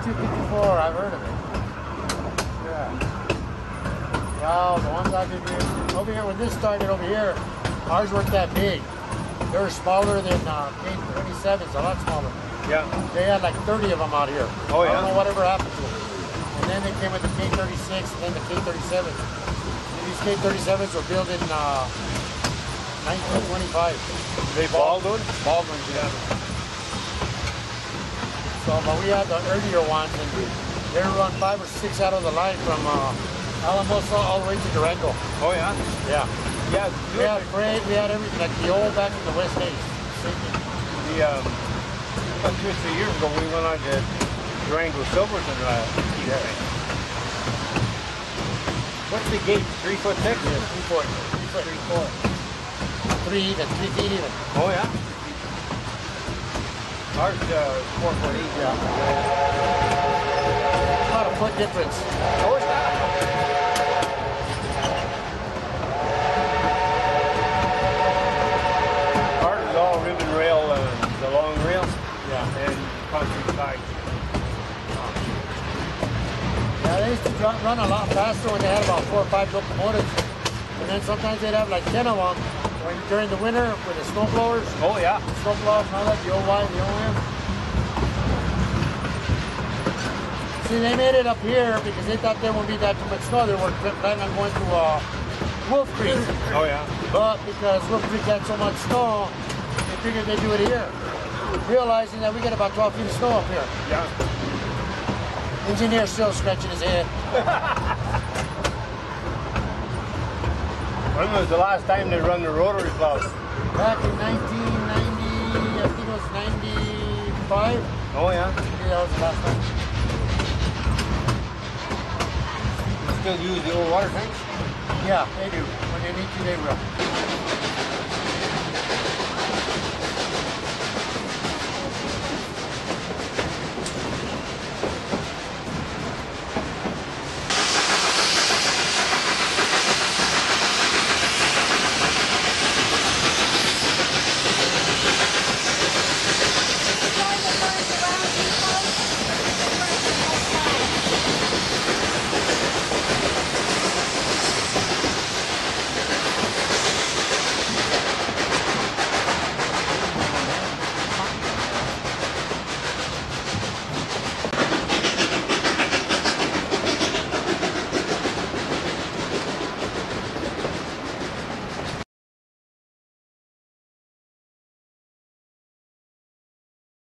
5254, I've heard of it. Yeah. Wow, the ones I've been using. Over here, when this started over here, ours weren't that big. They were smaller than K27s, a lot smaller. Yeah. They had like 30 of them out here. Oh, yeah. I don't know whatever happened to them. And then they came with the K36 and then the K37s. And these K37s were built in 1925. They Baldwin? Baldwin, yeah. So, but we had the earlier ones, and they were run 5 or 6 out of the line from Alamosa all the way to Durango. Oh, yeah? Yeah. Yeah. We had freight, we had everything, like the old back in the West Days. About 2 or 3 years ago, we went on to Durango Silvers and what's the gauge? 3'6"? Yeah, 3 foot. 3 foot. 3 even, 3 feet even. Oh, yeah? Ours 4'8". Yeah. About a foot difference. Oh, it's not. Ours is all ribbon rail, the long rail. Yeah. And concrete sides. Yeah, they used to run a lot faster when they had about 4 or 5 locomotives. And then sometimes they'd have like 10 of them during the winter with the snow blowers. Oh, yeah. Snow blowers and all that, the OY, the OM. See, they made it up here because they thought there wouldn't be that too much snow. They were planning on going to Wolf Creek. Oh, yeah. But because Wolf Creek had so much snow, they figured they'd do it here. Realizing that we get about 12 feet of snow up here. Yeah. Engineer still scratching his head. When was the last time they run the rotary plows? Back in 1990, I think it was 95. Oh, yeah. Yeah, that was the last time. You still use the old water tanks? Yeah, they do. When they need to, they will.